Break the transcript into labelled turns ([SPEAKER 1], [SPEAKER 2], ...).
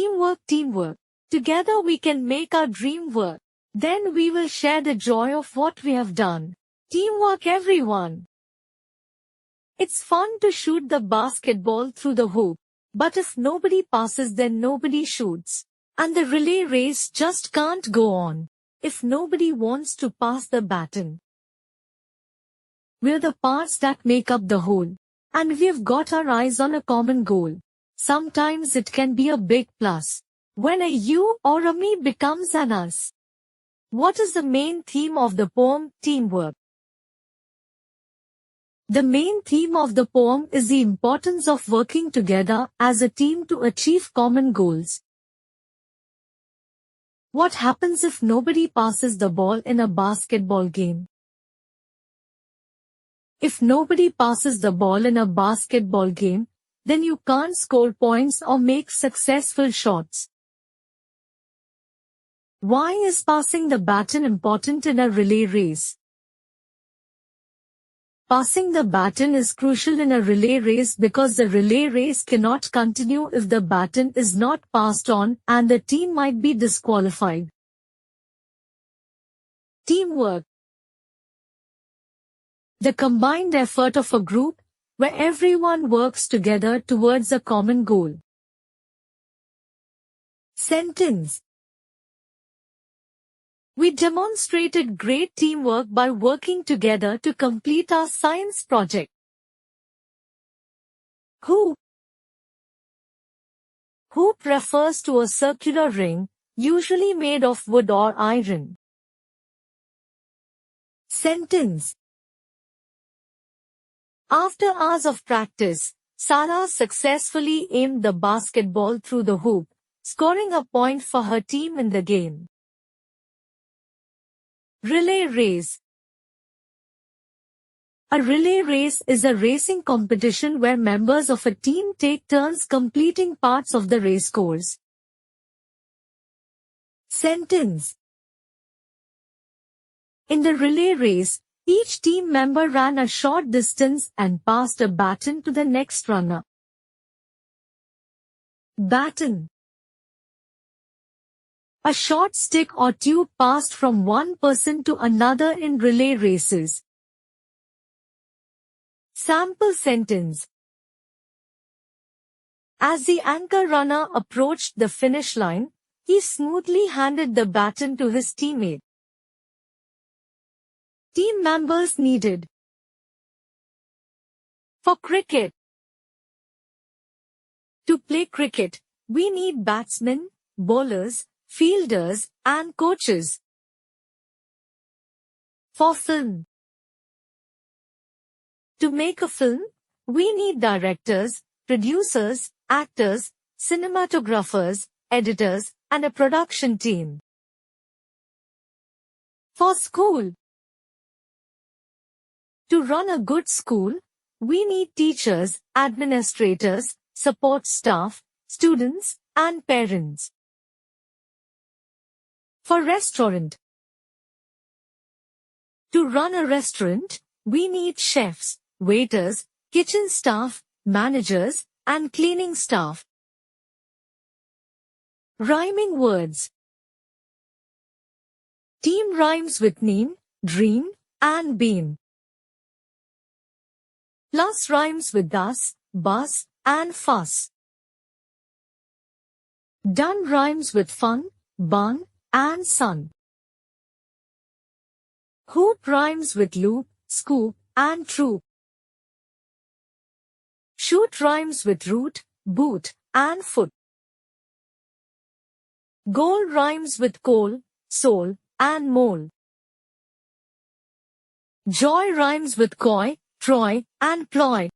[SPEAKER 1] Teamwork, teamwork. Together we can make our dream work. Then we will share the joy of what we have done. Teamwork, everyone. It's fun to shoot the basketball through the hoop. But if nobody passes, then nobody shoots. And the relay race just can't go on if nobody wants to pass the baton. We're the parts that make up the whole. And we've got our eyes on a common goal. Sometimes it can be a big plus when a you or a me becomes an us. What is the main theme of the poem, Teamwork? The main theme of the poem is the importance of working together as a team to achieve common goals. What happens if nobody passes the ball in a basketball game? If nobody passes the ball in a basketball game, then you can't score points or make successful shots. Why is passing the baton important in a relay race? Passing the baton is crucial in a relay race because the relay race cannot continue if the baton is not passed on and the team might be disqualified. Teamwork. The combined effort of a group where everyone works together towards a common goal. Sentence. We demonstrated great teamwork by working together to complete our science project. Hoop. Hoop refers to a circular ring, usually made of wood or iron. Sentence. After hours of practice, Sarah successfully aimed the basketball through the hoop, scoring a point for her team in the game. Relay race. A relay race is a racing competition where members of a team take turns completing parts of the race course. Sentence. In the relay race, each team member ran a short distance and passed a baton to the next runner. Baton. A short stick or tube passed from one person to another in relay races. Sample sentence. As the anchor runner approached the finish line, he smoothly handed the baton to his teammate. Team members needed. For cricket. To play cricket, we need batsmen, bowlers, fielders, and coaches. For film. To make a film, we need directors, producers, actors, cinematographers, editors, and a production team. For school. To run a good school, we need teachers, administrators, support staff, students, and parents. For restaurant. To run a restaurant, we need chefs, waiters, kitchen staff, managers, and cleaning staff. Rhyming words. Team rhymes with neem, dream, and beam. Plus rhymes with thus, bus, and fuss. Done rhymes with fun, bun, and sun. Hoop rhymes with loop, scoop, and troop. Shoot rhymes with root, boot, and foot. Goal rhymes with coal, soul, and mole. Joy rhymes with coy, Troy, and ploy.